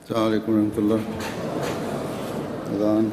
السلام عليكم ورحمة الله. أذان.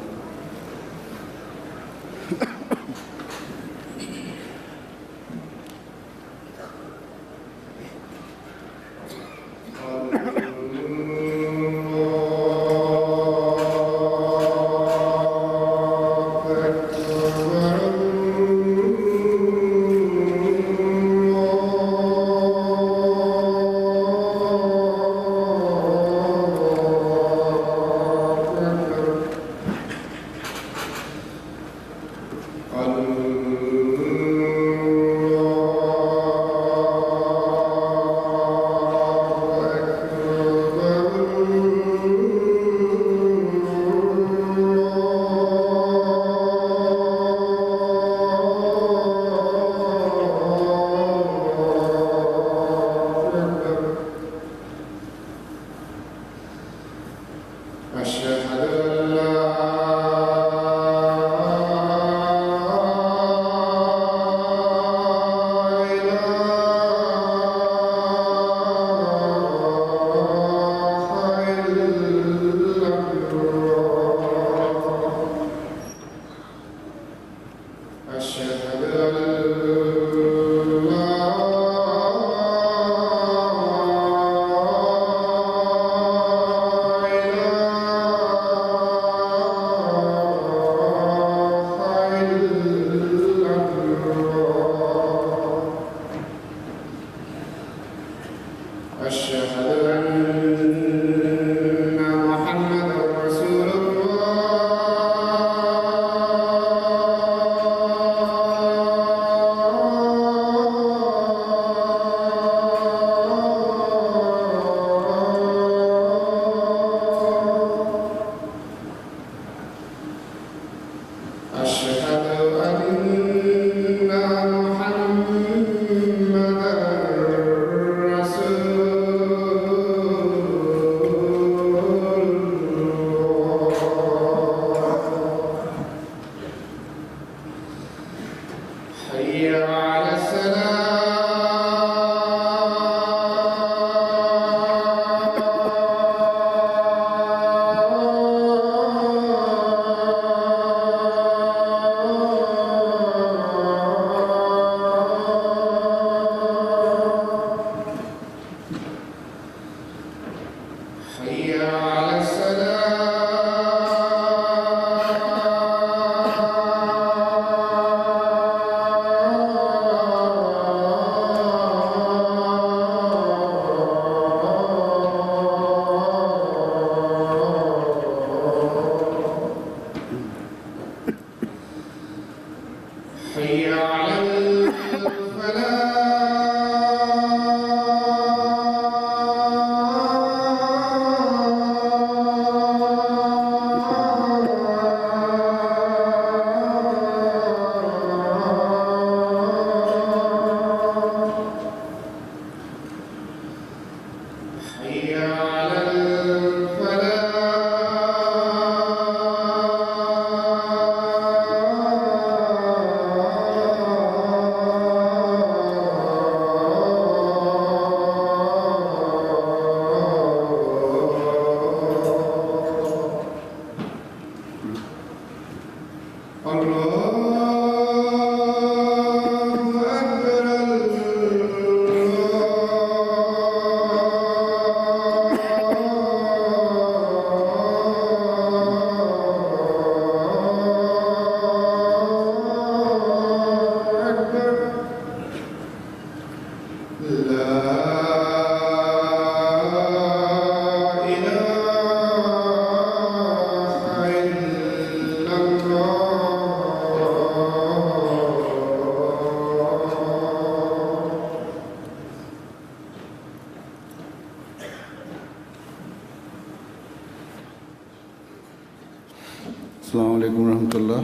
السلام عليكم ورحمة الله.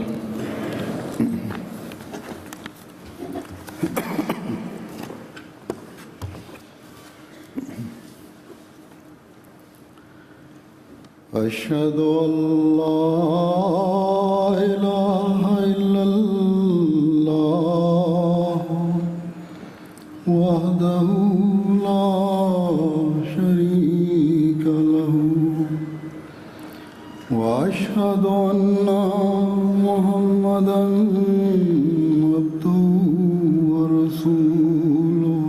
أشهد أن لا إله إلا الله وحده لا شريك له وأشهد أن محمدًا عبده ورسوله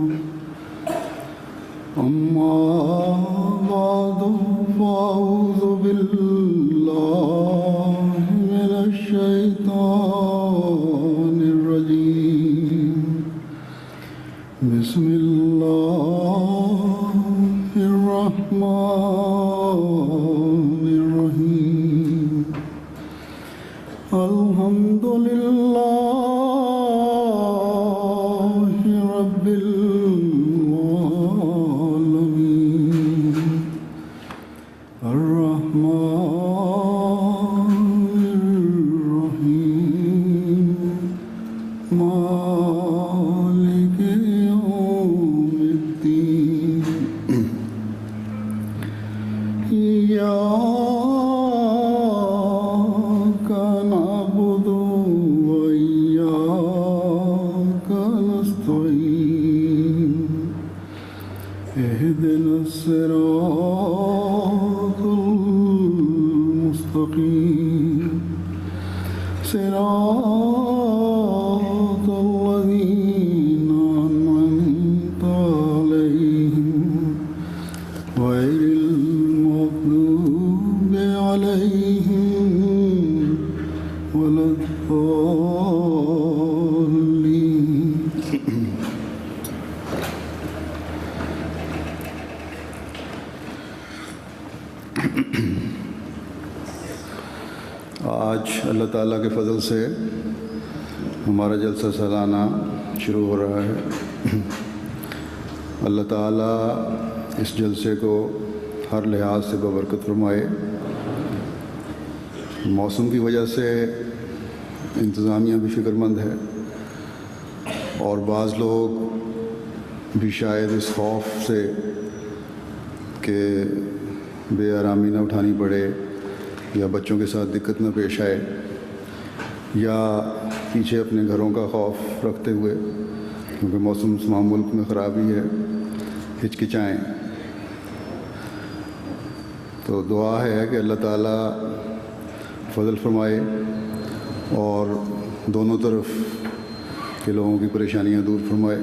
أما بعد فأعوذ بالله من الشيطان الرجيم بسم الله الرحمن الرحيم الحمد لله رب العالمين الرحمن الرحيم مالك يوم الدين إياك نعبد وإياك نستعين اهدنا الصراط المستقيم صراط الذين أنعمت عليهم غير المغضوب عليهم ولا الضالين آج اللہ تعالیٰ کے فضل سے ہمارا جلسہ سالانہ شروع ہو رہا ہے۔ اللہ تعالیٰ اس جلسے کو ہر لحاظ سے ببرکت فرمائے۔ موسم کی وجہ سے انتظامیہ بھی فکر مند ہے اور بعض لوگ بھی شاید اس خوف سے کہ بے آرامی نہ اٹھانی پڑے یا بچوں کے ساتھ دقت نہ پیش آئے یا پیچھے اپنے گھروں کا خوف رکھتے ہوئے کیونکہ موسم تمام ملک میں خرابی ہے ہچکچائیں۔ تو دعا ہے کہ اللہ تعالیٰ فضل فرمائے اور دونوں طرف کے لوگوں کی پریشانیاں دور فرمائے،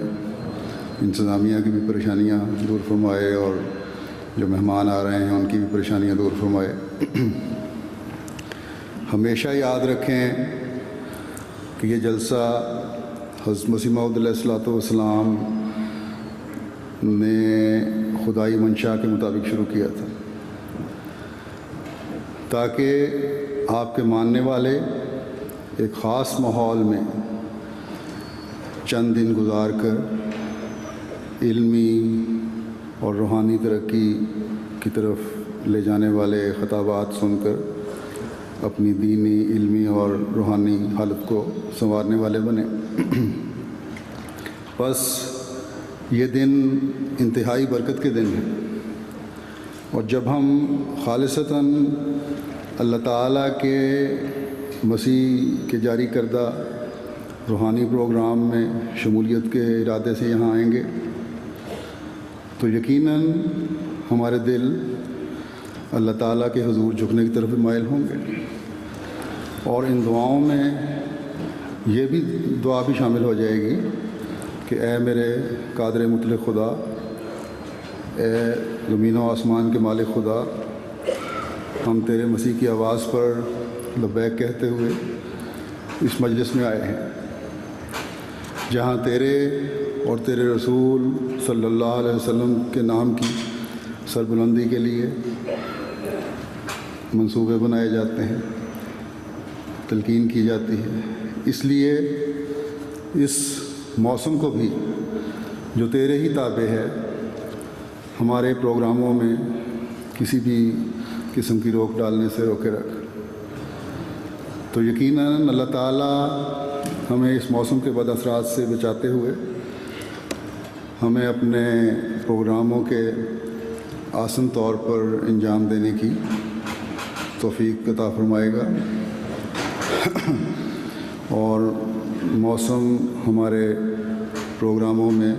انتظامیہ کی بھی پریشانیاں دور فرمائے اور جو مہمان آ رہے ہیں ان کی بھی پریشانیاں دور فرمائے۔ ہمیشہ یاد رکھیں کہ یہ جلسہ حضرت مسیح موعود علیہ السلام نے خدائی منشا کے مطابق شروع کیا تھا تاکہ آپ کے ماننے والے ایک خاص ماحول میں چند دن گزار کر علمی اور روحانی ترقی کی طرف لے جانے والے خطابات سن کر اپنی دینی، علمی اور روحانی حالت کو سنوارنے والے بنے۔ بس یہ دن انتہائی برکت کے دن ہیں اور جب ہم خالصتاً اللہ تعالیٰ کے مسیح کے جاری کردہ روحانی پروگرام میں شمولیت کے ارادے سے یہاں آئیں گے تو یقیناً ہمارے دل اللہ تعالیٰ کے حضور جھکنے کی طرف مائل ہوں گے، اور ان دعاؤں میں یہ بھی دعا بھی شامل ہو جائے گی کہ اے میرے قادر مطلق خدا، اے زمین و آسمان کے مالک خدا، ہم تیرے مسیح کی آواز پر لبیک کہتے ہوئے اس مجلس میں آئے ہیں جہاں تیرے اور تیرے رسول صلی اللہ علیہ وسلم کے نام کی سربلندی کے لیے منصوبے بنائے جاتے ہیں، تلقین کی جاتی ہے۔ اس لیے اس موسم کو بھی جو تیرے ہی تابع ہے ہمارے پروگراموں میں کسی بھی قسم کی روک ڈالنے سے روکے رکھ۔ تو یقیناً اللہ تعالیٰ ہمیں اس موسم کے بد اثرات سے بچاتے ہوئے ہمیں اپنے پروگراموں کے آسن طور پر انجام دینے کی توفیق عطا فرمائے گا اور موسم ہمارے پروگراموں میں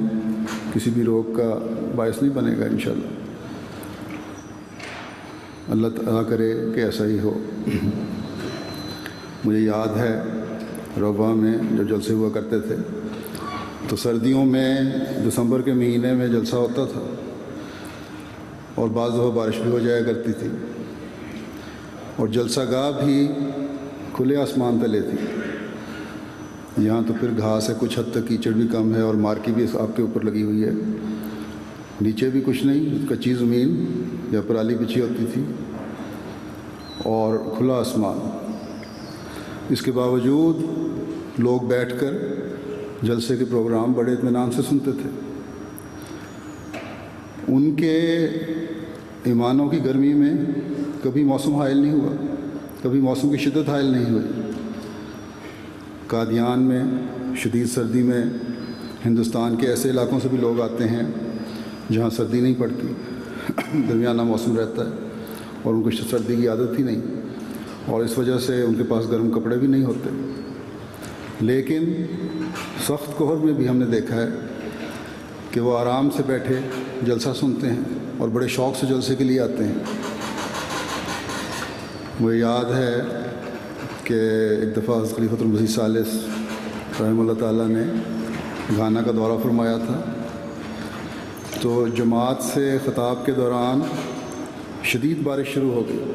کسی بھی روک کا باعث نہیں بنے گا انشاءاللہ۔ اللہ تعالیٰ کرے کہ ایسا ہی ہو۔ مجھے یاد ہے روبہ میں جب جلسے ہوا کرتے تھے تو سردیوں میں دسمبر کے مہینے میں جلسہ ہوتا تھا اور بعض دفعہ بارش بھی ہو جایا کرتی تھی، اور جلسہ گاہ بھی کھلے آسمان تلے تھی۔ یہاں تو پھر گھاس ہے، کچھ حد تک کیچڑ بھی کم ہے، اور مارکی بھی آپ کے اوپر لگی ہوئی ہے، نیچے بھی کچھ نہیں، کچی زمین یا پرالی بچھی ہوتی تھی اور کھلا آسمان۔ اس کے باوجود لوگ بیٹھ کر جلسے کے پروگرام بڑے اطمینان سے سنتے تھے۔ ان کے ایمانوں کی گرمی میں کبھی موسم حائل نہیں ہوا، کبھی موسم کی شدت حائل نہیں ہوئی۔ قادیان میں شدید سردی میں ہندوستان کے ایسے علاقوں سے بھی لوگ آتے ہیں جہاں سردی نہیں پڑتی، درمیانہ موسم رہتا ہے، اور ان کو سردی کی عادت ہی نہیں، اور اس وجہ سے ان کے پاس گرم کپڑے بھی نہیں ہوتے۔ لیکن سخت کوہر میں بھی ہم نے دیکھا ہے کہ وہ آرام سے بیٹھے جلسہ سنتے ہیں اور بڑے شوق سے جلسے کے لیے آتے ہیں۔ مجھے یاد ہے کہ ایک دفعہ خلیفۃ المسیح ثالث رحمہ اللہ تعالیٰ نے گھانا کا دورہ فرمایا تھا، تو جماعت سے خطاب کے دوران شدید بارش شروع ہو گئی۔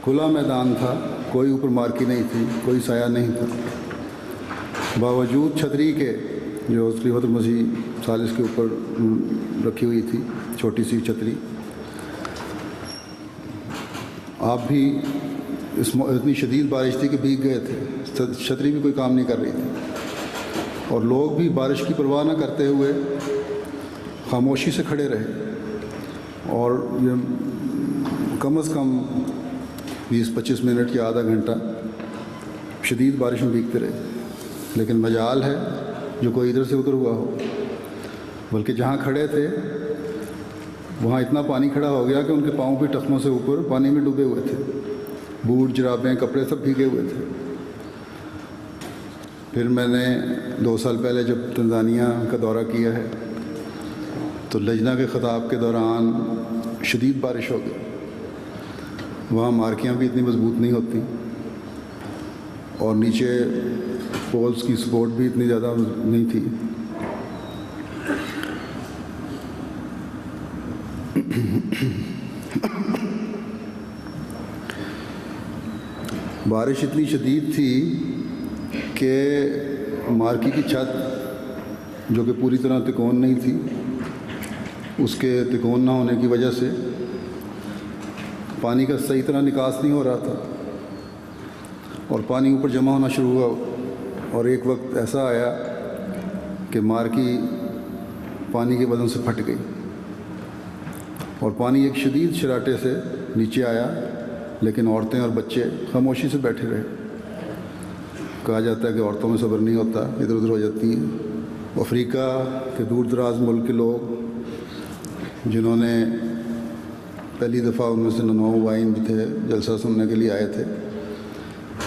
کھلا میدان تھا، کوئی اوپر مارکی نہیں تھی، کوئی سایہ نہیں تھا، باوجود چھتری کے جو خلیفۃ المسیح ثالث کے اوپر رکھی ہوئی تھی، چھوٹی سی چھتری۔ آپ بھی اتنی شدید بارش تھی کہ بھیگ گئے تھے، چھتری بھی کوئی کام نہیں کر رہی تھی، اور لوگ بھی بارش کی پرواہ نہ کرتے ہوئے خاموشی سے کھڑے رہے، اور یہ کم از کم 20-25 منٹ یا آدھا گھنٹہ شدید بارش میں بھیگتے رہے۔ لیکن مجال ہے جو کوئی ادھر سے ادھر ہوا ہو، بلکہ جہاں کھڑے تھے وہاں اتنا پانی کھڑا ہو گیا کہ ان کے پاؤں بھی ٹخنوں سے اوپر پانی میں ڈوبے ہوئے تھے، بوٹ جرابیں کپڑے سب بھیگے ہوئے تھے۔ پھر میں نے 2 سال پہلے جب تنزانیہ کا دورہ کیا ہے تو لجنہ کے خطاب کے دوران شدید بارش ہو گئی، وہاں مارکیاں بھی اتنی مضبوط نہیں ہوتی، اور نیچے پولز کی سپورٹ بھی اتنی زیادہ نہیں تھی۔ بارش اتنی شدید تھی کہ مارکی کی چھت جو کہ پوری طرح تکون نہیں تھی، اس کے تکون نہ ہونے کی وجہ سے پانی کا صحیح طرح نکاس نہیں ہو رہا تھا، اور پانی اوپر جمع ہونا شروع ہوا، اور ایک وقت ایسا آیا کہ مارکی پانی کے بدن سے پھٹ گئی، اور پانی ایک شدید شراٹے سے نیچے آیا، لیکن عورتیں اور بچے خاموشی سے بیٹھے رہے۔ کہا جاتا ہے کہ عورتوں میں صبر نہیں ہوتا، ادھر ادھر ہو جاتی ہیں۔ افریقہ کے دور دراز ملک کے لوگ جنہوں نے پہلی دفعہ ان میں سے نونوائن بھی تھے، جلسہ سننے کے لیے آئے تھے،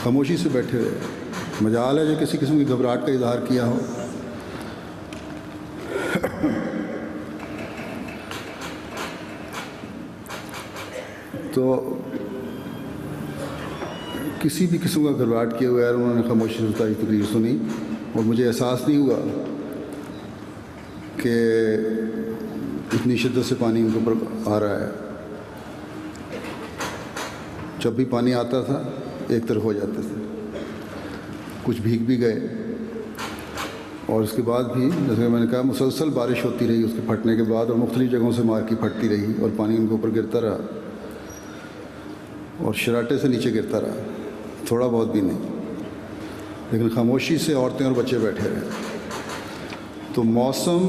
خاموشی سے بیٹھے رہے۔ مجال ہے جو کسی قسم کی گھبراہٹ کا اظہار کیا ہو۔ تو کسی بھی قسم کا گھبراہٹ کیے ہوئے انہوں نے خاموشی سے ساری تقریر سنی، اور مجھے احساس نہیں ہوا کہ اتنی شدت سے پانی ان کے اوپر آ رہا ہے۔ جب بھی پانی آتا تھا ایک طرف ہو جاتے تھے، کچھ بھیگ بھی گئے، اور اس کے بعد بھی جیسے کہ میں نے کہا مسلسل بارش ہوتی رہی اس کے پھٹنے کے بعد، اور مختلف جگہوں سے مارکی پھٹتی رہی، اور پانی ان کے اوپر گرتا رہا، اور شراٹے سے نیچے گرتا رہا، تھوڑا بہت بھی نہیں، لیکن خاموشی سے عورتیں اور بچے بیٹھے رہے۔ تو موسم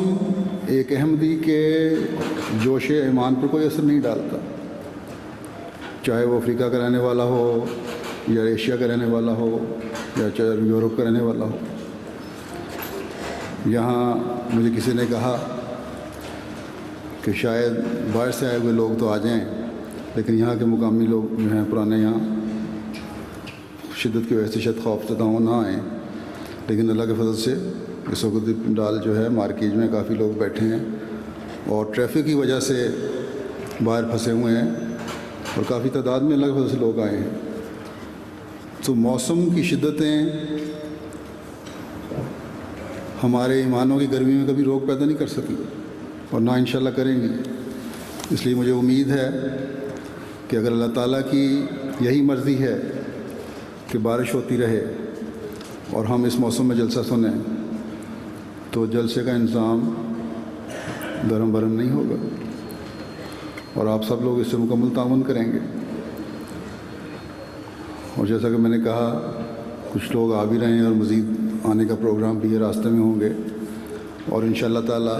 ایک احمدی کے جوش ایمان پر کوئی اثر نہیں ڈالتا، چاہے وہ افریقہ کا رہنے والا ہو، یا ایشیا کا رہنے والا ہو، یا چاہے یورپ کا رہنے والا ہو۔ یہاں مجھے کسی نے کہا کہ شاید باہر سے آئے ہوئے لوگ تو آ جائیں، لیکن یہاں کے مقامی لوگ جو ہیں پرانے، یہاں شدت کی وجہ سے شاید خوف زدہ ہوں نہ آئیں، لیکن اللہ کے فضل سے اس وقت ڈال جو ہے مارکیٹ میں کافی لوگ بیٹھے ہیں، اور ٹریفک کی وجہ سے باہر پھنسے ہوئے ہیں، اور کافی تعداد میں اللہ کے فضل سے لوگ آئے ہیں۔ تو موسم کی شدتیں ہمارے ایمانوں کی گرمی میں کبھی روک پیدا نہیں کر سکی اور نہ انشاءاللہ کریں گی۔ اس لیے مجھے امید ہے کہ اگر اللہ تعالیٰ کی یہی مرضی ہے کہ بارش ہوتی رہے اور ہم اس موسم میں جلسہ سنیں تو جلسے کا انتظام درہم برہم نہیں ہوگا اور آپ سب لوگ اس سے مکمل تعاون کریں گے۔ اور جیسا کہ میں نے کہا کچھ لوگ آ بھی رہے ہیں اور مزید آنے کا پروگرام بھی یہ راستے میں ہوں گے اور انشاءاللہ تعالی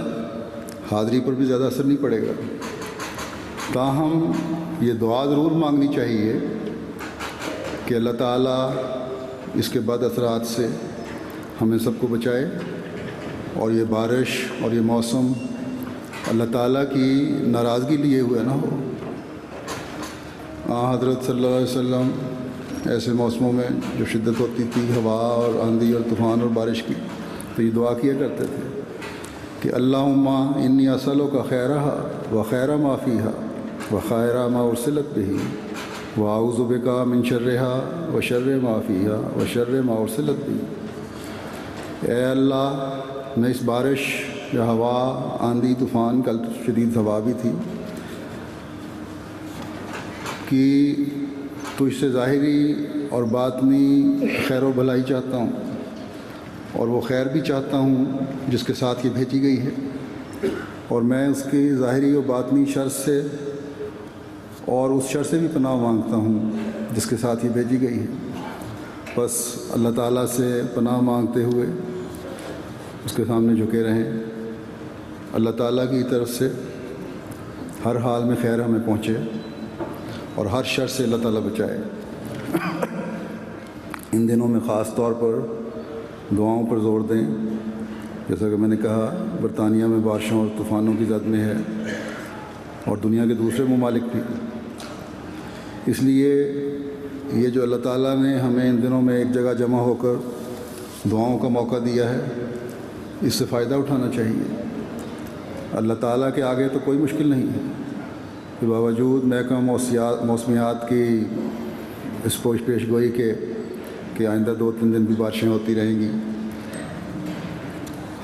حاضری پر بھی زیادہ اثر نہیں پڑے گا۔ تاہم یہ دعا ضرور مانگنی چاہیے کہ اللہ تعالیٰ اس کے بعد اثرات سے ہمیں سب کو بچائے اور یہ بارش اور یہ موسم اللہ تعالیٰ کی ناراضگی لیے ہوئے نہ ہو۔ حضرت صلی اللہ علیہ وسلم ایسے موسموں میں جو شدت ہوتی تھی ہوا اور آندھی اور طوفان اور بارش کی تو یہ دعا کیا کرتے تھے کہ اللہم انی اسألک خیرہا و خیر ما فیہا و خیر ما ارسلت بہ و اعوذ بک من شرہا و شر ما فیہا و شر ما ارسلت بہ۔ اے اللہ، میں اس بارش یا ہوا، آندھی، طوفان، کل شدید ہوا بھی تھی، کہ تجھ سے ظاہری اور باطنی خیر و بھلائی چاہتا ہوں اور وہ خیر بھی چاہتا ہوں جس کے ساتھ یہ بھیجی گئی ہے، اور میں اس کی ظاہری و باطنی شر سے اور اس شر سے بھی پناہ مانگتا ہوں جس کے ساتھ یہ بھیجی گئی ہے۔ بس اللہ تعالیٰ سے پناہ مانگتے ہوئے اس کے سامنے جھکے رہیں، اللہ تعالیٰ کی طرف سے ہر حال میں خیر ہمیں پہنچے اور ہر شر سے اللہ تعالیٰ بچائے۔ ان دنوں میں خاص طور پر دعاؤں پر زور دیں، جیسا کہ میں نے کہا برطانیہ میں بارشوں اور طوفانوں کی زد میں ہے اور دنیا کے دوسرے ممالک بھی۔ اس لیے یہ جو اللہ تعالیٰ نے ہمیں ان دنوں میں ایک جگہ جمع ہو کر دعاؤں کا موقع دیا ہے، اس سے فائدہ اٹھانا چاہیے۔ اللہ تعالیٰ کے آگے تو کوئی مشکل نہیں ہے کہ باوجود محکمہ موسمیات کی اس پیش گوئی کے کہ آئندہ 2-3 دن بھی بارشیں ہوتی رہیں گی،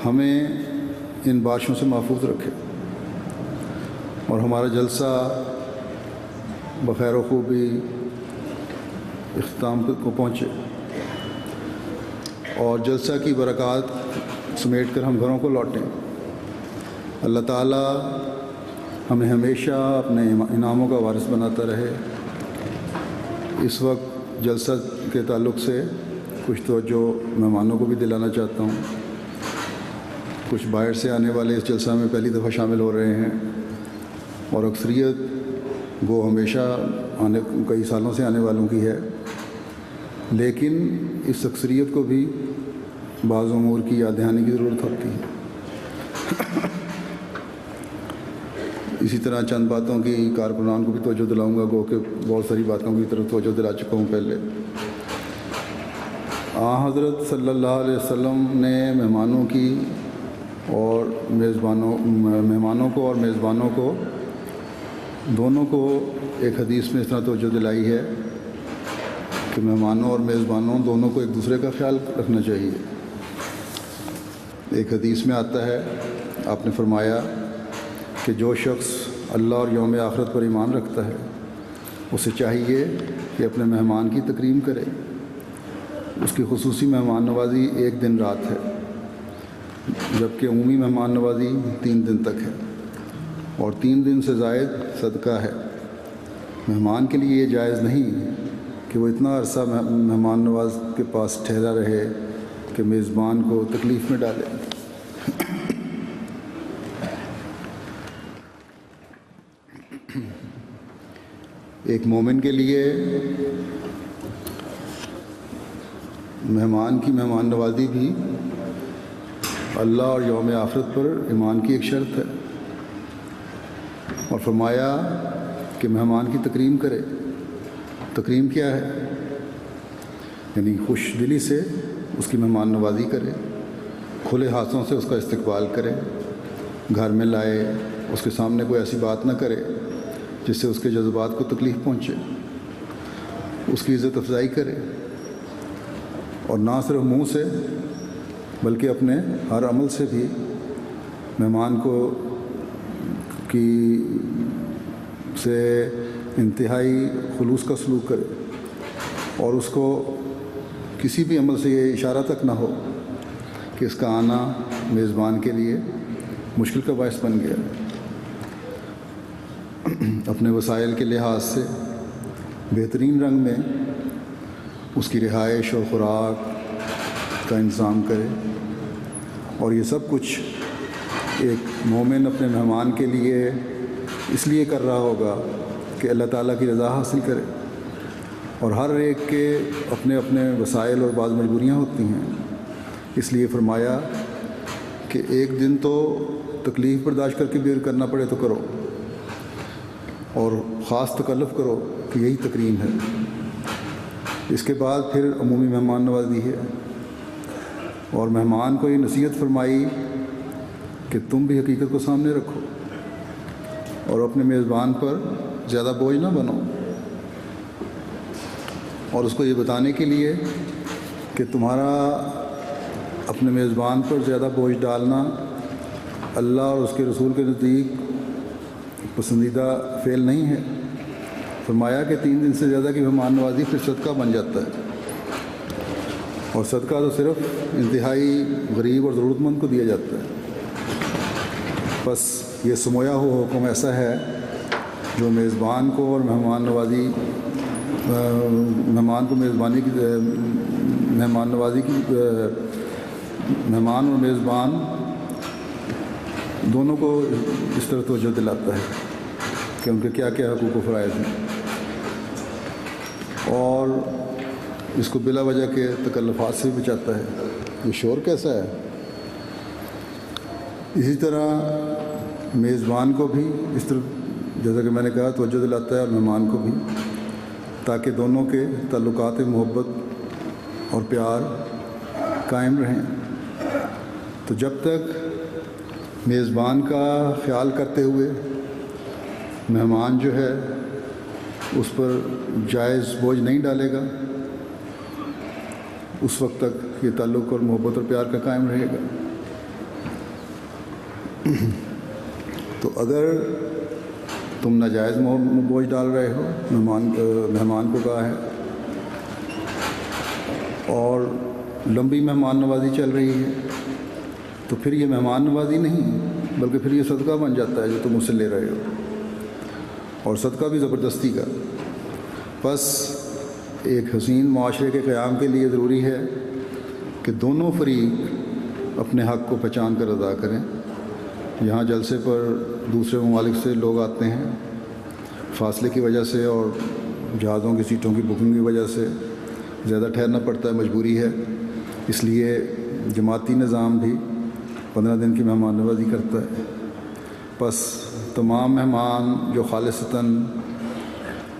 ہمیں ان بارشوں سے محفوظ رکھے اور ہمارا جلسہ بخیر و خوبی اختتام کو پہنچے اور جلسہ کی برکات سمیٹ کر ہم گھروں کو لوٹیں۔ اللہ تعالیٰ ہمیں ہمیشہ اپنے انعاموں کا وارث بناتا رہے۔ اس وقت جلسہ کے تعلق سے کچھ توجہ مہمانوں کو بھی دلانا چاہتا ہوں۔ کچھ باہر سے آنے والے اس جلسہ میں پہلی دفعہ شامل ہو رہے ہیں اور اکثریت وہ ہمیشہ کئی سالوں سے آنے والوں کی ہے، لیکن اس اکثریت کو بھی بعض امور کی یاد دہانی کی ضرورت ہوتی ہے۔ اسی طرح چند باتوں کی کارکنان کو بھی توجہ دلاؤں گا، گو کہ بہت ساری باتوں کی طرف توجہ دلا چکا ہوں پہلے۔ حضرت صلی اللہ علیہ وسلم نے مہمانوں کو اور میزبانوں کو دونوں کو ایک حدیث میں اس طرح توجہ دلائی ہے کہ مہمانوں اور میزبانوں دونوں کو ایک دوسرے کا خیال رکھنا چاہیے۔ ایک حدیث میں آتا ہے، آپ نے فرمایا کہ جو شخص اللہ اور یوم آخرت پر ایمان رکھتا ہے اسے چاہیے کہ اپنے مہمان کی تکریم کرے۔ اس کی خصوصی مہمان نوازی 1 دن رات ہے، جبکہ عمومی مہمان نوازی 3 دن تک ہے اور 3 دن سے زائد صدقہ ہے۔ مہمان کے لیے یہ جائز نہیں کہ وہ اتنا عرصہ مہمان نواز کے پاس ٹھہرا رہے کہ میزبان کو تکلیف میں ڈالے۔ ایک مومن کے لیے مہمان کی مہمان نوازی بھی اللہ اور یوم آخرت پر ایمان کی ایک شرط ہے، اور فرمایا کہ مہمان کی تکریم کرے۔ تکریم کیا ہے؟ یعنی خوش دلی سے اس کی مہمان نوازی کرے، کھلے ہاتھوں سے اس کا استقبال کرے، گھر میں لائے، اس کے سامنے کوئی ایسی بات نہ کرے جس سے اس کے جذبات کو تکلیف پہنچے، اس کی عزت افزائی کرے، اور نہ صرف منہ سے بلکہ اپنے ہر عمل سے بھی مہمان کو کی سے انتہائی خلوص کا سلوک کرے اور اس کو کسی بھی عمل سے یہ اشارہ تک نہ ہو کہ اس کا آنا میزبان کے لیے مشکل کا باعث بن گیا۔ اپنے وسائل کے لحاظ سے بہترین رنگ میں اس کی رہائش اور خوراک کا انتظام کرے، اور یہ سب کچھ ایک مومن اپنے مہمان کے لیے اس لیے کر رہا ہوگا کہ اللہ تعالیٰ کی رضا حاصل کرے، اور ہر ایک کے اپنے اپنے وسائل اور بعض مجبوریاں ہوتی ہیں، اس لیے فرمایا کہ ایک دن تو تکلیف برداشت کر کے بھی کرنا پڑے تو کرو، اور خاص تکلف کرو کہ یہی تکریم ہے۔ اس کے بعد پھر عمومی مہمان نوازی ہے، اور مہمان کو یہ نصیحت فرمائی کہ تم بھی حقیقت کو سامنے رکھو اور اپنے میزبان پر زیادہ بوجھ نہ بنو، اور اس کو یہ بتانے کے لیے کہ تمہارا اپنے میزبان پر زیادہ بوجھ ڈالنا اللہ اور اس کے رسول کے نزدیک پسندیدہ فعل نہیں ہے۔ فرمایا کہ 3 دن سے زیادہ کی مہمان نوازی پھر صدقہ بن جاتا ہے، اور صدقہ تو صرف انتہائی غریب اور ضرورت مند کو دیا جاتا ہے۔ بس یہ سمویا ہوا حکم ایسا ہے جو میزبان کو اور مہمان نوازی مہمان اور میزبان دونوں کو اس طرح توجہ دلاتا ہے کہ ان کے کیا کیا حقوق و فرائض ہیں، اور اس کو بلا وجہ کے تکلفات سے بھی بچاتا ہے۔ یہ شور کیسا ہے؟ اسی طرح میزبان کو بھی اس طرح جیسا کہ میں نے کہا توجہ دلاتا ہے، اور مہمان کو بھی، تاکہ دونوں کے تعلقات محبت اور پیار قائم رہیں۔ تو جب تک میزبان کا خیال کرتے ہوئے مہمان جو ہے اس پر جائز بوجھ نہیں ڈالے گا، اس وقت تک یہ تعلق اور محبت اور پیار کا قائم رہے گا۔ تو اگر تم ناجائز بوجھ ڈال رہے ہو، مہمان کو کہا ہے، اور لمبی مہمان نوازی چل رہی ہے، تو پھر یہ مہمان نوازی نہیں بلکہ پھر یہ صدقہ بن جاتا ہے جو تم اس سے لے رہے ہو، اور صدقہ بھی زبردستی کا۔ بس ایک حسین معاشرے کے قیام کے لیے ضروری ہے کہ دونوں فریق اپنے حق کو پہچان کر ادا کریں۔ یہاں جلسے پر دوسرے ممالک سے لوگ آتے ہیں، فاصلے کی وجہ سے اور جہازوں کی سیٹوں کی بکنگ کی وجہ سے زیادہ ٹھہرنا پڑتا ہے، مجبوری ہے، اس لیے جماعتی نظام بھی 15 دن کی مہمان نوازی کرتا ہے۔ بس تمام مہمان جو خالصتاً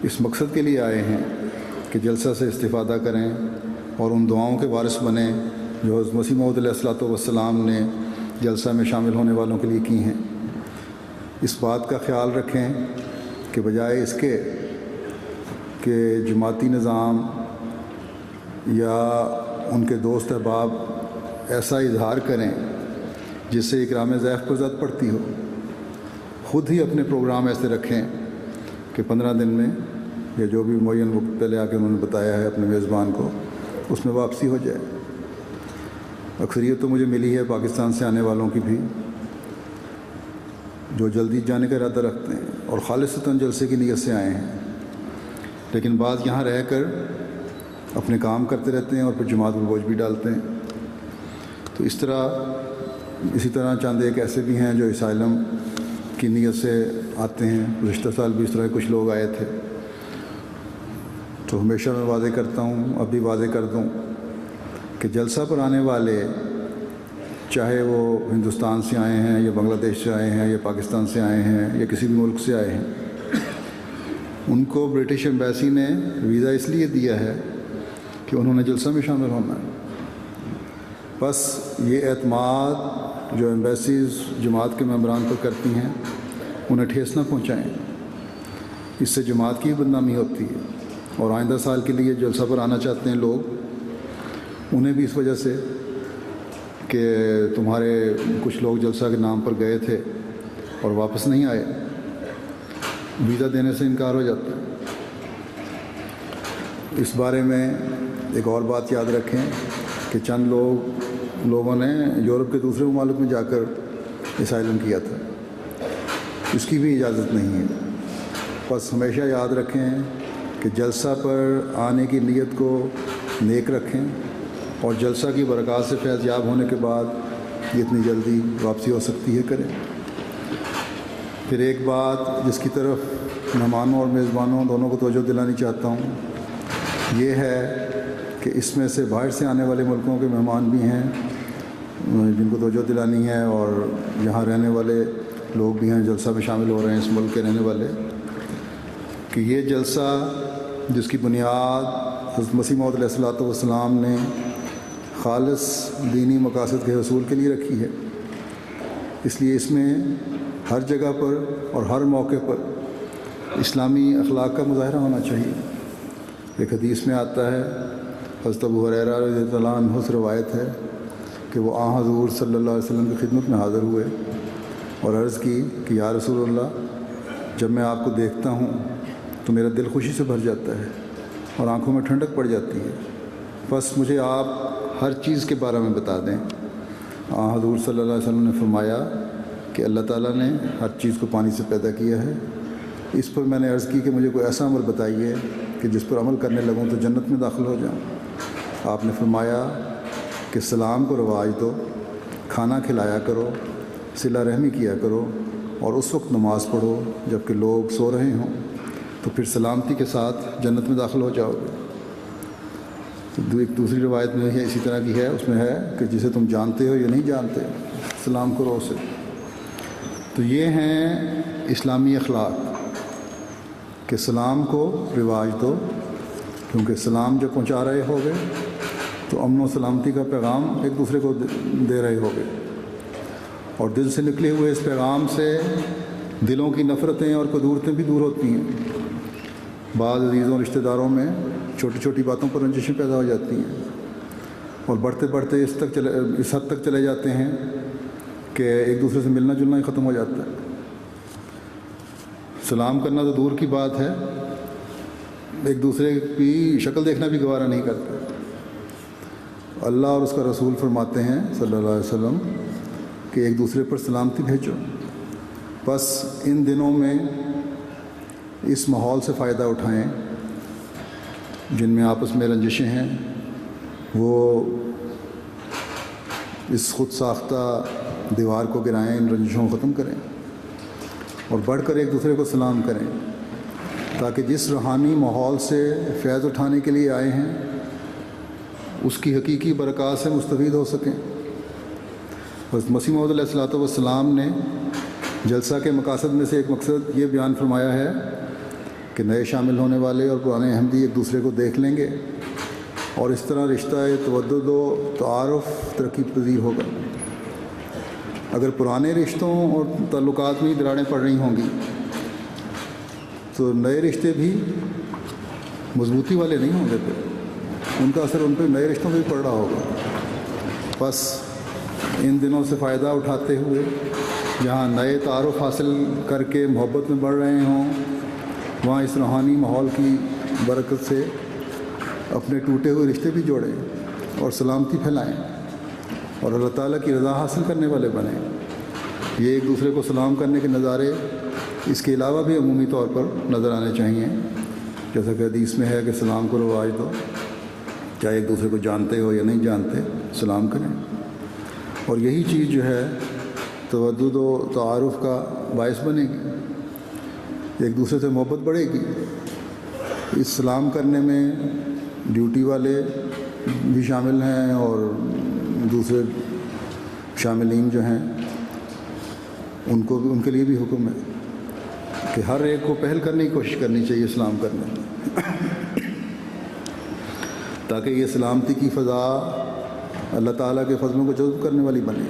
اس مقصد کے لیے آئے ہیں کہ جلسہ سے استفادہ کریں اور ان دعاؤں کے وارث بنیں جو حضرت مسیح موعود علیہ الصلوۃ والسلام نے جلسہ میں شامل ہونے والوں کے لیے کی ہیں، اس بات کا خیال رکھیں کہ بجائے اس کے کہ جماعتی نظام یا ان کے دوست احباب ایسا اظہار کریں جس سے اکرام ضیف پر زد پڑتی ہو، خود ہی اپنے پروگرام ایسے رکھیں کہ 15 دن میں یا جو بھی معین وقت پہلے آ کے انہوں نے بتایا ہے اپنے میزبان کو، اس میں واپسی ہو جائے۔ اکثریت تو مجھے ملی ہے پاکستان سے آنے والوں کی بھی، جو جلدی جانے کا ارادہ رکھتے ہیں اور خالصتاً جلسے کی نیت سے آئے ہیں، لیکن بعض یہاں رہ کر اپنے کام کرتے رہتے ہیں اور پھر جماعت پر بوجھ بھی ڈالتے ہیں۔ تو اسی طرح چند ایک ایسے بھی ہیں جو اسائلم کی نیت سے آتے ہیں۔ گزشتہ سال بھی اس طرح کچھ لوگ آئے تھے۔ تو ہمیشہ میں واضح کرتا ہوں، اب بھی واضح کر دوں کہ جلسہ پر آنے والے، چاہے وہ ہندوستان سے آئے ہیں یا بنگلہ دیش سے آئے ہیں یا پاکستان سے آئے ہیں یا کسی بھی ملک سے آئے ہیں، ان کو برٹش ایمبیسی نے ویزا اس لیے دیا ہے کہ انہوں نے جلسہ میں شامل ہونا ہے۔ بس یہ اعتماد جو ایمبیسیز جماعت کے ممبران پر کرتی ہیں، انہیں ٹھیس نہ پہنچائیں، اس سے جماعت کی بدنامی ہوتی ہے۔ اور آئندہ سال کے لیے جلسہ پر آنا چاہتے ہیں لوگ، انہیں بھی اس وجہ سے کہ تمہارے کچھ لوگ جلسہ کے نام پر گئے تھے اور واپس نہیں آئے، ویزا دینے سے انکار ہو جاتا ہے۔ اس بارے میں ایک اور بات یاد رکھیں کہ چند لوگوں نے یورپ کے دوسرے ممالک میں جا کر اسائلم کیا تھا، اس کی بھی اجازت نہیں ہے۔ بس ہمیشہ یاد رکھیں کہ جلسہ پر آنے کی نیت کو نیک رکھیں، اور جلسہ کی برکات سے فیض یاب ہونے کے بعد جتنی جلدی واپسی ہو سکتی ہے کریں۔ پھر ایک بات جس کی طرف مہمانوں اور میزبانوں دونوں کو توجہ دلانی چاہتا ہوں، یہ ہے کہ اس میں سے باہر سے آنے والے ملکوں کے مہمان بھی ہیں جن کو توجہ دلانی ہے، اور یہاں رہنے والے لوگ بھی ہیں جلسہ میں شامل ہو رہے ہیں اس ملک کے رہنے والے، کہ یہ جلسہ جس کی بنیاد حضرت مسیح موعود علیہ الصلوۃ والسلام نے خالص دینی مقاصد کے حصول کے لیے رکھی ہے، اس لیے اس میں ہر جگہ پر اور ہر موقع پر اسلامی اخلاق کا مظاہرہ ہونا چاہیے۔ ایک حدیث میں آتا ہے، حضرت ابو ہریرہ رضی اللہ عنہ سے روایت ہے کہ وہ حضور صلی اللہ علیہ وسلم کی خدمت میں حاضر ہوئے اور عرض کی کہ یا رسول اللہ، جب میں آپ کو دیکھتا ہوں تو میرا دل خوشی سے بھر جاتا ہے اور آنکھوں میں ٹھنڈک پڑ جاتی ہے، بس مجھے آپ ہر چیز کے بارے میں بتا دیں۔ حضور صلی اللہ علیہ وسلم نے فرمایا کہ اللہ تعالیٰ نے ہر چیز کو پانی سے پیدا کیا ہے۔ اس پر میں نے عرض کی کہ مجھے کوئی ایسا عمل بتائیے کہ جس پر عمل کرنے لگوں تو جنت میں داخل ہو جاؤں۔ آپ نے فرمایا کہ سلام کو رواج دو، کھانا کھلایا کرو، صلہ رحمی کیا کرو، اور اس وقت نماز پڑھو جب کہ لوگ سو رہے ہوں، تو پھر سلامتی کے ساتھ جنت میں داخل ہو جاؤ گے۔ تو ایک دوسری روایت میں ہے اسی طرح کی ہے، اس میں ہے کہ جسے تم جانتے ہو یا نہیں جانتے سلام کرو اسے۔ تو یہ ہیں اسلامی اخلاق کہ سلام کو رواج دو، کیونکہ سلام جب پہنچا رہے ہوگے تو امن و سلامتی کا پیغام ایک دوسرے کو دے رہے ہوگے، اور دل سے نکلے ہوئے اس پیغام سے دلوں کی نفرتیں اور قدورتیں بھی دور ہوتی ہیں۔ بعض عزیزوں رشتہ داروں میں چھوٹی چھوٹی باتوں پر رنجشیں پیدا ہو جاتی ہیں، اور بڑھتے بڑھتے اس حد تک چلے جاتے ہیں کہ ایک دوسرے سے ملنا جلنا ہی ختم ہو جاتا ہے۔ سلام کرنا تو دور کی بات ہے، ایک دوسرے کی شکل دیکھنا بھی گوارا نہیں کرتے۔ اللہ اور اس کا رسول فرماتے ہیں صلی اللہ علیہ وسلم کہ ایک دوسرے پر سلامتی بھیجو۔ بس ان دنوں میں اس ماحول سے فائدہ اٹھائیں جن میں آپس میں رنجشیں ہیں، وہ اس خود ساختہ دیوار کو گرائیں، ان رنجشوں کو ختم کریں اور بڑھ کر ایک دوسرے کو سلام کریں، تاکہ جس روحانی ماحول سے فیض اٹھانے کے لیے آئے ہیں اس کی حقیقی برکات سے مستفید ہو سکیں۔ حضرت مسیح موعود علیہ الصلوۃ والسلام نے جلسہ کے مقاصد میں سے ایک مقصد یہ بیان فرمایا ہے کہ نئے شامل ہونے والے اور پرانے احمدی ایک دوسرے کو دیکھ لیں گے، اور اس طرح رشتہ تودد و تعارف ترقی پذیر ہوگا۔ اگر پرانے رشتوں اور تعلقات میں دراڑیں پڑ رہی ہوں گی تو نئے رشتے بھی مضبوطی والے نہیں ہوں گے، پھر ان کا اثر ان پہ نئے رشتوں پہ بھی پڑ رہا ہوگا۔ بس ان دنوں سے فائدہ اٹھاتے ہوئے جہاں نئے تعارف حاصل کر کے محبت میں بڑھ رہے ہوں، وہاں اس روحانی ماحول کی برکت سے اپنے ٹوٹے ہوئے رشتے بھی جوڑیں اور سلامتی پھیلائیں اور اللہ تعالیٰ کی رضا حاصل کرنے والے بنیں۔ یہ ایک دوسرے کو سلام کرنے کے نظارے اس کے علاوہ بھی عمومی طور پر نظر آنے چاہیے، جیسا کہ حدیث میں ہے کہ سلام کو رواج دو، چاہے ایک دوسرے کو جانتے ہو یا نہیں جانتے سلام کریں، اور یہی چیز جو ہے تودد و تعارف کا باعث بنے گی، ایک دوسرے سے محبت بڑھے گی۔ اس سلام کرنے میں ڈیوٹی والے بھی شامل ہیں اور دوسرے شاملین جو ہیں ان کے لیے بھی حکم ہے کہ ہر ایک کو پہل کرنے کی کوشش کرنی چاہیے سلام کرنے میں، تاکہ یہ سلامتی کی فضا اللہ تعالیٰ کے فضلوں کو جذب کرنے والی بنے۔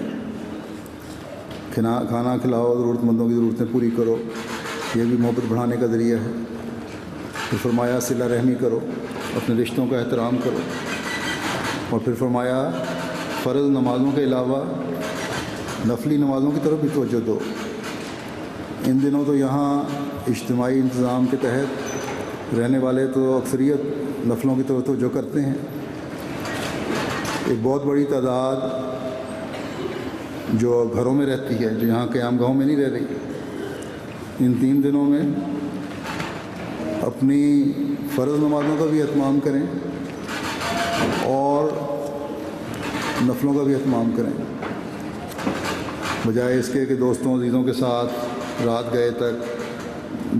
کھانا کھلاؤ، ضرورت مندوں کی ضرورتیں پوری کرو، یہ بھی محبت بڑھانے کا ذریعہ ہے۔ پھر فرمایا صلہ رحمی کرو، اپنے رشتوں کا احترام کرو، اور پھر فرمایا فرض نمازوں کے علاوہ نفلی نمازوں کی طرف بھی توجہ دو۔ ان دنوں تو یہاں اجتماعی انتظام کے تحت رہنے والے تو اکثریت نفلوں کی طرف توجہ کرتے ہیں۔ ایک بہت بڑی تعداد جو گھروں میں رہتی ہے، جو یہاں قیام گاہوں میں نہیں رہ رہی، ان 3 دنوں میں اپنی فرض نمازوں کا بھی اہتمام کریں اور نفلوں کا بھی اہتمام کریں، بجائے اس کے کہ دوستوں عزیزوں کے ساتھ رات گئے تک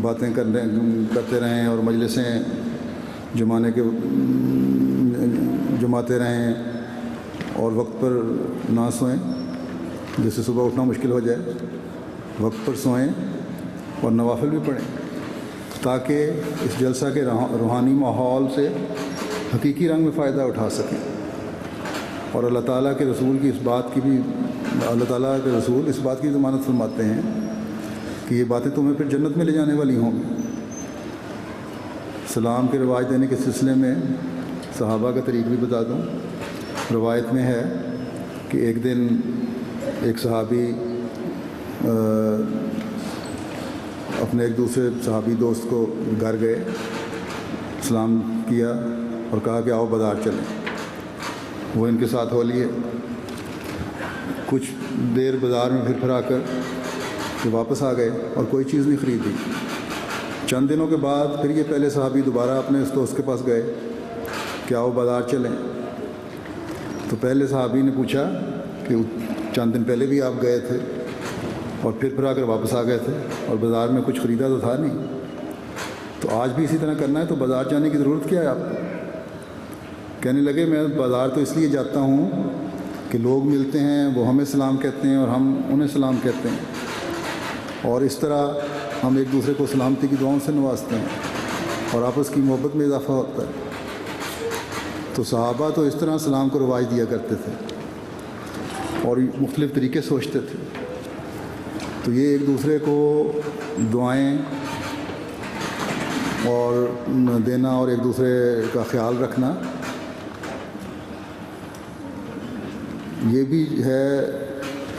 باتیں کرتے رہیں اور مجلسیں جماتے رہیں اور وقت پر نہ سوئیں، جس سے صبح اٹھنا مشکل ہو جائے۔ وقت پر سوئیں اور نوافل بھی پڑھیں تاکہ اس جلسہ کے روحانی ماحول سے حقیقی رنگ میں فائدہ اٹھا سکیں، اور اللہ تعالیٰ کے رسول کی اس بات کی ضمانت فرماتے ہیں کہ یہ باتیں تمہیں پھر جنت میں لے جانے والی ہوں گی۔ سلام کے رواج دینے کے سلسلے میں صحابہ کا طریق بھی بتا دوں۔ روایت میں ہے کہ ایک دن ایک صحابی اپنے ایک دوسرے صحابی دوست کو گھر گئے، سلام کیا اور کہا کہ آؤ بازار چلیں۔ وہ ان کے ساتھ ہو لیے، کچھ دیر بازار میں پھر آ کر واپس آ گئے اور کوئی چیز نہیں خریدی۔ چند دنوں کے بعد پھر یہ پہلے صحابی دوبارہ اپنے اس دوست کے پاس گئے کہ آؤ بازار چلیں۔ تو پہلے صحابی نے پوچھا کہ چند دن پہلے بھی آپ گئے تھے اور پھر آ کر واپس آ گئے تھے اور بازار میں کچھ خریدا تو تھا نہیں، تو آج بھی اسی طرح کرنا ہے تو بازار جانے کی ضرورت کیا ہے آپ کو؟ کہنے لگے میں بازار تو اس لیے جاتا ہوں کہ لوگ ملتے ہیں، وہ ہمیں سلام کہتے ہیں اور ہم انہیں سلام کہتے ہیں، اور اس طرح ہم ایک دوسرے کو سلامتی کی دعاؤں سے نوازتے ہیں اور آپس کی محبت میں اضافہ ہوتا ہے۔ تو صحابہ تو اس طرح سلام کو رواج دیا کرتے تھے اور مختلف طریقے سوچتے تھے۔ تو یہ ایک دوسرے کو دعائیں اور دینا اور ایک دوسرے کا خیال رکھنا، یہ بھی ہے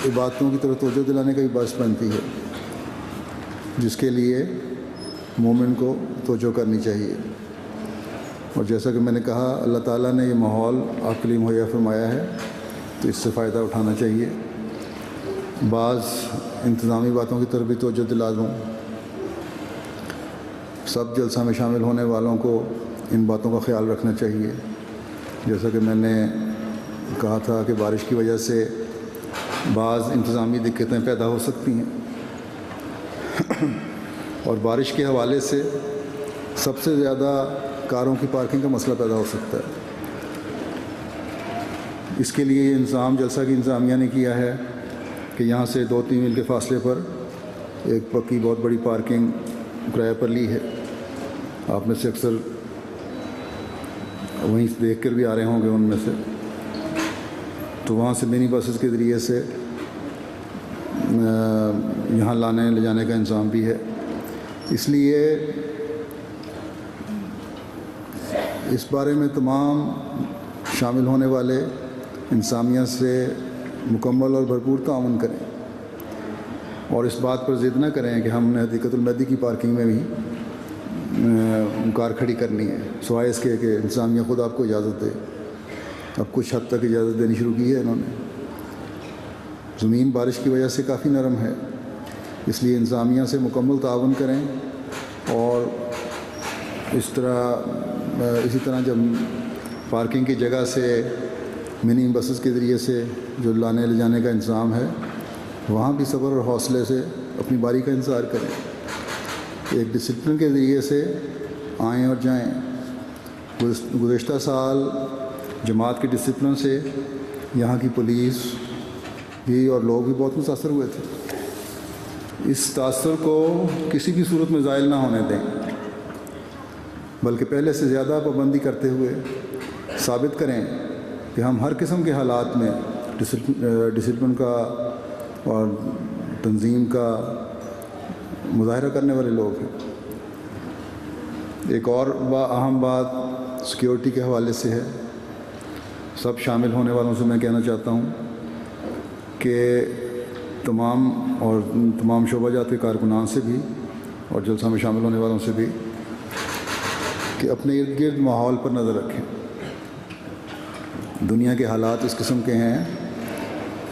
عبادتوں کی طرف توجہ دلانے کا بھی باعث بنتی ہے، جس کے لیے مومن کو توجہ کرنی چاہیے۔ اور جیسا کہ میں نے کہا، اللہ تعالیٰ نے یہ ماحول آپ کے لیے مہیا فرمایا ہے تو اس سے فائدہ اٹھانا چاہیے۔ بعض انتظامی باتوں کی طرف بھی توجہ دلا دوں۔ سب جلسہ میں شامل ہونے والوں کو ان باتوں کا خیال رکھنا چاہیے، جیسا کہ میں نے کہا تھا کہ بارش کی وجہ سے بعض انتظامی دقتیں پیدا ہو سکتی ہیں، اور بارش کے حوالے سے سب سے زیادہ کاروں کی پارکنگ کا مسئلہ پیدا ہو سکتا ہے۔ اس کے لیے یہ انتظام جلسہ کی انتظامیہ نے کیا ہے کہ یہاں سے 2-3 میل کے فاصلے پر ایک پکی بہت بڑی پارکنگ کرایہ پر لی ہے۔ آپ میں سے اکثر وہیں سے دیکھ کر بھی آ رہے ہوں گے ان میں سے۔ تو وہاں سے منی بسز کے ذریعے سے یہاں لانے لے جانے کا انتظام بھی ہے۔ اس لیے اس بارے میں تمام شامل ہونے والے انتظامیہ سے مکمل اور بھرپور تعاون کریں، اور اس بات پر ضد نہ کریں کہ ہم نے حدیقۃ المہدی کی پارکنگ میں بھی کار کھڑی کرنی ہے، سوائے اس کے کہ انتظامیہ خود آپ کو اجازت دے۔ اب کچھ حد تک اجازت دینی شروع کی ہے انہوں نے۔ زمین بارش کی وجہ سے کافی نرم ہے، اس لیے انتظامیہ سے مکمل تعاون کریں، اور اسی طرح جب پارکنگ کی جگہ سے منی بسز کے ذریعے سے جو لانے لے جانے کا انتظام ہے، وہاں بھی صبر اور حوصلے سے اپنی باری کا انتظار کریں، ایک ڈسپلن کے ذریعے سے آئیں اور جائیں۔ گزشتہ سال جماعت کے ڈسپلن سے یہاں کی پولیس بھی اور لوگ بھی بہت متاثر ہوئے تھے۔ اس تاثر کو کسی بھی صورت میں زائل نہ ہونے دیں، بلکہ پہلے سے زیادہ پابندی کرتے ہوئے ثابت کریں کہ ہم ہر قسم کے حالات میں ڈسپلن کا اور تنظیم کا مظاہرہ کرنے والے لوگ ہیں۔ ایک اور اہم بات سیکیورٹی کے حوالے سے ہے سب شامل ہونے والوں سے میں کہنا چاہتا ہوں کہ تمام شعبہ جات کے کارکنان سے بھی اور جلسہ میں شامل ہونے والوں سے بھی کہ اپنے ارد گرد ماحول پر نظر رکھیں۔ دنیا کے حالات اس قسم کے ہیں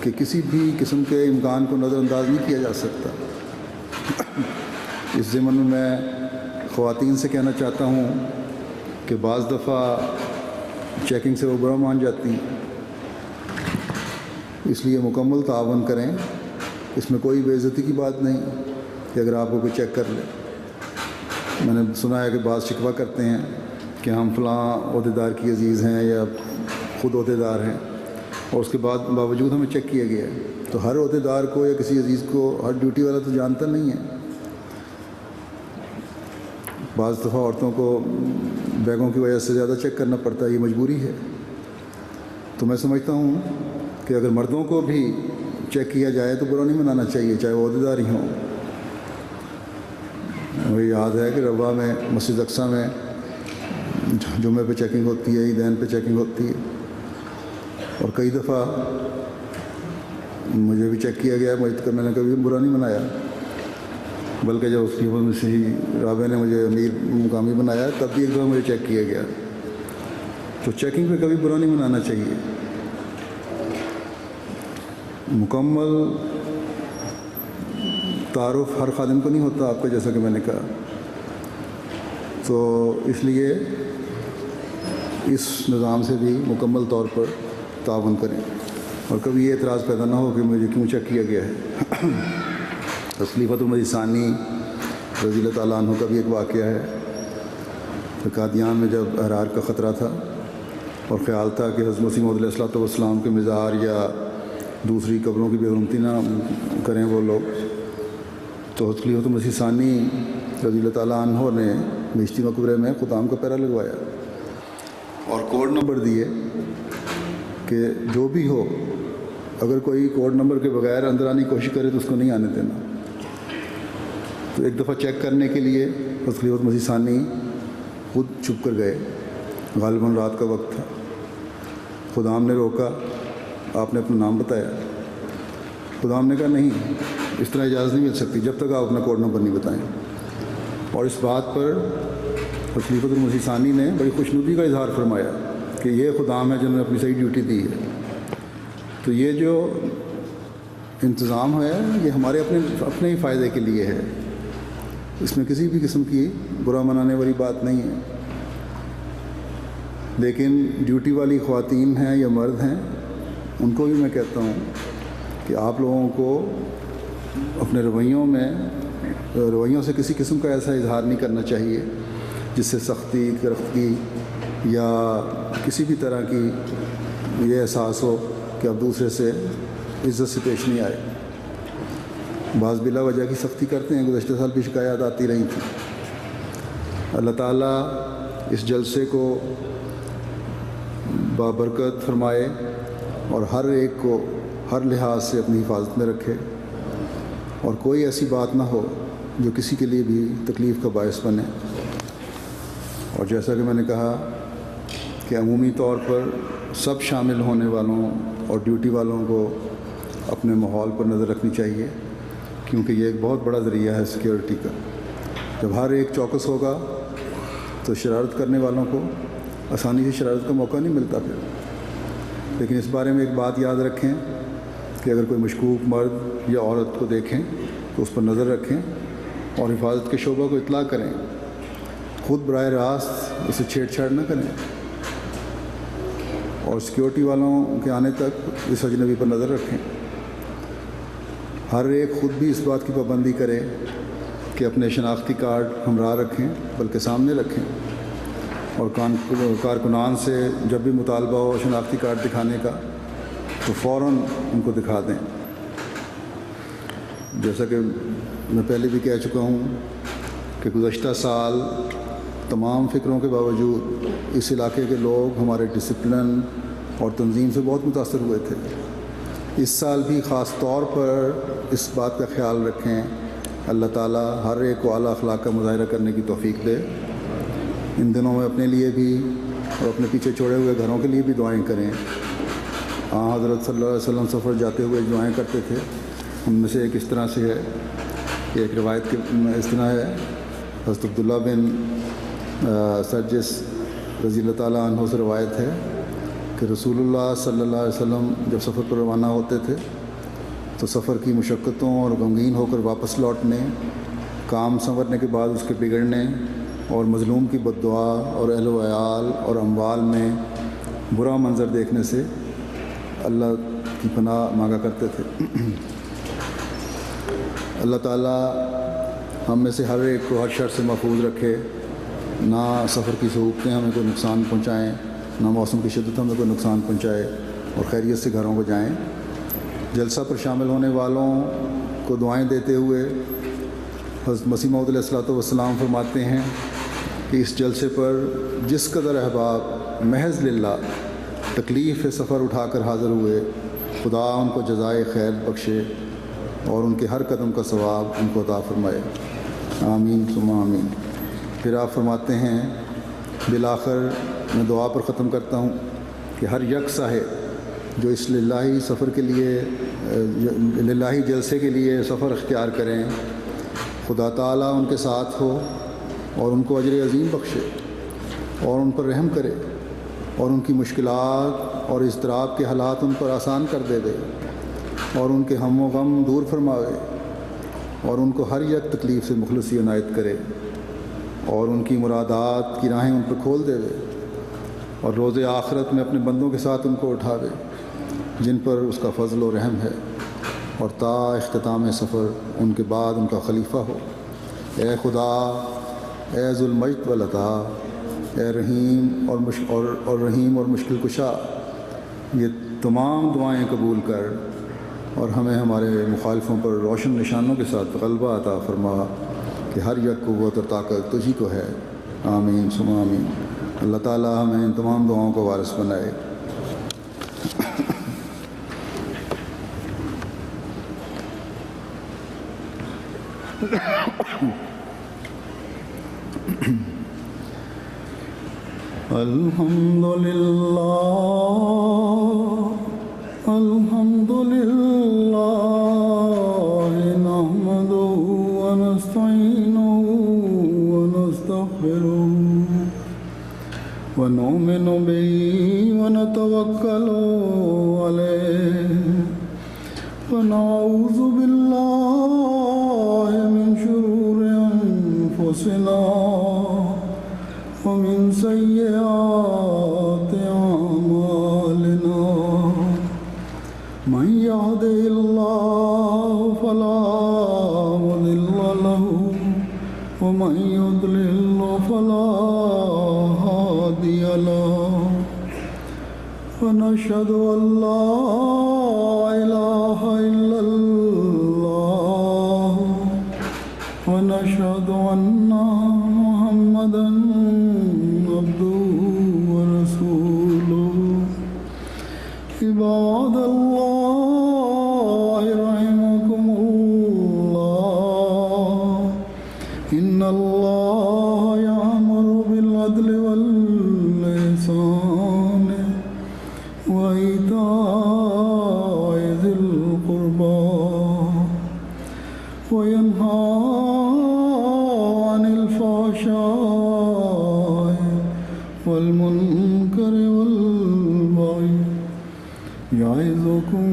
کہ کسی بھی قسم کے امکان کو نظر انداز نہیں کیا جا سکتا۔ اس ضمن میں خواتین سے کہنا چاہتا ہوں کہ بعض دفعہ چیکنگ سے وہ برا مان جاتی ہیں، اس لیے مکمل تعاون کریں۔ اس میں کوئی بے عزتی کی بات نہیں کہ اگر آپ کو کوئی چیک کر لے۔ میں نے سنا ہے کہ بعض شکوہ کرتے ہیں کہ ہم فلاں عہدیدار کی عزیز ہیں یا خود عہدیدار ہیں، اور اس کے باوجود ہمیں چیک کیا گیا ہے۔ تو ہر عہدیدار کو یا کسی عزیز کو ہر ڈیوٹی والا تو جانتا نہیں ہے۔ بعض دفعہ عورتوں کو بیگوں کی وجہ سے زیادہ چیک کرنا پڑتا ہے، یہ مجبوری ہے۔ تو میں سمجھتا ہوں کہ اگر مردوں کو بھی چیک کیا جائے تو برا نہیں منانا چاہیے، چاہے وہ عہدیدار ہی ہوں۔ مجھے یاد ہے کہ روا میں مسجد اقصیٰ میں جمعے پہ چیکنگ ہوتی ہے، عیدین پہ چیکنگ ہوتی ہے، اور کئی دفعہ مجھے بھی چیک کیا گیا۔ میں نے کبھی برا نہیں منایا، بلکہ جب اس کی مسیحی رابع نے مجھے امیر مقامی بنایا تب بھی ایک دفعہ مجھے چیک کیا گیا۔ تو چیکنگ پہ کبھی برا نہیں منانا چاہیے۔ مکمل تعارف ہر خادم کو نہیں ہوتا آپ کا، جیسا کہ میں نے کہا۔ تو اس لیے اس نظام سے بھی مکمل طور پر تعاون کریں، اور کبھی یہ اعتراض پیدا نہ ہو کہ مجھے کیوں چیک کیا گیا ہے۔ خلیفۃ المسیح ثانی رضی اللہ تعالیٰ عنہ کا بھی ایک واقعہ ہے کہ قادیان میں جب احرار کا خطرہ تھا اور خیال تھا کہ حضرت مسیح موعود علیہ الصلوۃ والسلام کے مزار یا دوسری قبروں کی بے حرمتی نہ کریں وہ لوگ، تو خلیفۃ المسیح ثانی رضی اللہ تعالیٰ عنہ نے بہشتی مقبرے میں ختام کا پہرا لگوایا اور کوڈ نمبر دیے کہ جو بھی ہو، اگر کوئی کوڈ نمبر کے بغیر اندر آنے کی کوشش کرے تو اس کو نہیں آنے دینا۔ تو ایک دفعہ چیک کرنے کے لیے خلیفۃ مسیح ثانی خود چھپ کر گئے، غالباً رات کا وقت تھا۔ خدام نے روکا، آپ نے اپنا نام بتایا۔ خدام نے کہا نہیں، اس طرح اجازت نہیں مل سکتی جب تک آپ اپنا کوڈ نمبر نہیں بتائیں۔ اور اس بات پر خلیفۃ المسیح ثانی نے بڑی خوشنودی کا اظہار فرمایا کہ یہ خدام ہے جنہوں نے اپنی صحیح ڈیوٹی دی ہے۔ تو یہ جو انتظام ہے یہ ہمارے اپنے ہی فائدے کے لیے ہے، اس میں کسی بھی قسم کی برا منانے والی بات نہیں ہے۔ لیکن ڈیوٹی والی خواتین ہیں یا مرد ہیں، ان کو بھی میں کہتا ہوں کہ آپ لوگوں کو اپنے رویوں سے کسی قسم کا ایسا اظہار نہیں کرنا چاہیے جس سے سختی، کرختگی یا کسی بھی طرح کی یہ احساس ہو کہ آپ دوسرے سے عزت سے پیش نہیں آئے۔ بعض بلا وجہ کی سختی کرتے ہیں، گزشتہ سال بھی شکایات آتی رہی تھیں۔ اللہ تعالیٰ اس جلسے کو بابرکت فرمائے اور ہر ایک کو ہر لحاظ سے اپنی حفاظت میں رکھے، اور کوئی ایسی بات نہ ہو جو کسی کے لیے بھی تکلیف کا باعث بنے۔ اور جیسا کہ میں نے کہا کہ عمومی طور پر سب شامل ہونے والوں اور ڈیوٹی والوں کو اپنے ماحول پر نظر رکھنی چاہیے، کیونکہ یہ ایک بہت بڑا ذریعہ ہے سیکیورٹی کا۔ جب ہر ایک چوکس ہوگا تو شرارت کرنے والوں کو آسانی سے شرارت کا موقع نہیں ملتا پھر۔ لیکن اس بارے میں ایک بات یاد رکھیں کہ اگر کوئی مشکوک مرد یا عورت کو دیکھیں تو اس پر نظر رکھیں اور حفاظت کے شعبہ کو اطلاع کریں، خود براہ راست اسے چھیڑ چھاڑ نہ کریں، اور سیکیورٹی والوں کے آنے تک اس اجنبی پر نظر رکھیں۔ ہر ایک خود بھی اس بات کی پابندی کرے کہ اپنے شناختی کارڈ ہمراہ رکھیں، بلکہ سامنے رکھیں، اور کارکنان سے جب بھی مطالبہ ہو شناختی کارڈ دکھانے کا تو فوراً ان کو دکھا دیں۔ جیسا کہ میں پہلے بھی کہہ چکا ہوں کہ گزشتہ سال تمام فکروں کے باوجود اس علاقے کے لوگ ہمارے ڈسپلن اور تنظیم سے بہت متاثر ہوئے تھے۔ اس سال بھی خاص طور پر اس بات کا خیال رکھیں، اللہ تعالیٰ ہر ایک کو اعلیٰ اخلاق کا مظاہرہ کرنے کی توفیق دے۔ ان دنوں میں اپنے لیے بھی اور اپنے پیچھے چھوڑے ہوئے گھروں کے لیے بھی دعائیں کریں۔ حضرت صلی اللہ علیہ وسلم سفر جاتے ہوئے دعائیں کرتے تھے، ان میں سے ایک اس طرح سے ہے کہ ایک روایت کے اس طرح ہے، حضرت عبداللہ بن سرجس رضی اللہ تعالیٰ عنہ سے روایت ہے کہ رسول اللہ صلی اللہ علیہ وسلم جب سفر پر روانہ ہوتے تھے تو سفر کی مشقتوں اور غمگین ہو کر واپس لوٹنے، کام سنورنے کے بعد اس کے بگڑنے اور مظلوم کی بد دعا اور اہل و عیال اور اموال میں برا منظر دیکھنے سے اللہ کی پناہ مانگا کرتے تھے۔ اللہ تعالیٰ ہم میں سے ہر ایک کو ہر شر سے محفوظ رکھے، نہ سفر کی سہولتیں ہمیں کوئی نقصان پہنچائیں، نہ موسم کی شدت ہمیں کوئی نقصان پہنچائے، اور خیریت سے گھروں کو جائیں۔ جلسہ پر شامل ہونے والوں کو دعائیں دیتے ہوئے حضرت مسیح موعود علیہ الصلوۃ والسلام فرماتے ہیں کہ اس جلسے پر جس قدر احباب محض للہ تکلیف سفر اٹھا کر حاضر ہوئے، خدا ان کو جزائے خیر بخشے اور ان کے ہر قدم کا ثواب ان کو عطا فرمائے، آمین ثم آمین۔ پھر آپ فرماتے ہیں بالآخر میں دعا پر ختم کرتا ہوں کہ ہر یک صاحب جو اس للہی سفر کے لیے للہی جلسے کے لیے سفر اختیار کریں، خدا تعالیٰ ان کے ساتھ ہو اور ان کو اجر عظیم بخشے اور ان پر رحم کرے اور ان کی مشکلات اور اضطراب کے حالات ان پر آسان کر دے اور ان کے ہم و غم دور فرماوے اور ان کو ہر یک تکلیف سے مخلصی عنایت کرے اور ان کی مرادات کی راہیں ان پر کھول دے اور روز آخرت میں اپنے بندوں کے ساتھ ان کو اٹھاوے جن پر اس کا فضل و رحم ہے، اور تا اختتام سفر ان کے بعد ان کا خلیفہ ہو۔ اے خدا، اے ذو المجد والعطا، اے رحیم اور رحیم اور مشکل کشا، یہ تمام دعائیں قبول کر اور ہمیں ہمارے مخالفوں پر روشن نشانوں کے ساتھ غلبہ عطا فرما کہ ہر یک قوت اور طاقت تجھی کو ہے، آمین ثم آمین۔ اللہ تعالیٰ ہمیں ان تمام دعاؤں کو وارث بنائے۔ الحمدللہ الحمدللہ نحمدہ ونستعینہ ونستغفرہ ونؤمن به ونتوکل علیہ ونعوذ باللہ من شرور انفسنا ومن سیئات اعمالنا، من يهده الله فلا مضل له ومن يضلل فلا هادي له، ونشهد أن لا إله إلا الله ونشهد أن محمدًا عبده ورسوله۔ عباد الله رحمكم الله، إن الله يأمر بالعدل والإحسان وإيتاء ذي القربى وينهى عن الفحشاء والمنكر والبغي يعظكم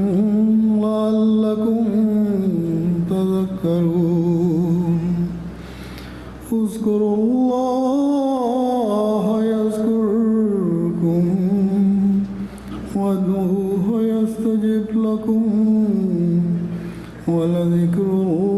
لعلكم تذكرون۔ اذكروا الله يذكركم وادعوه يستجب لكم ولذكر الله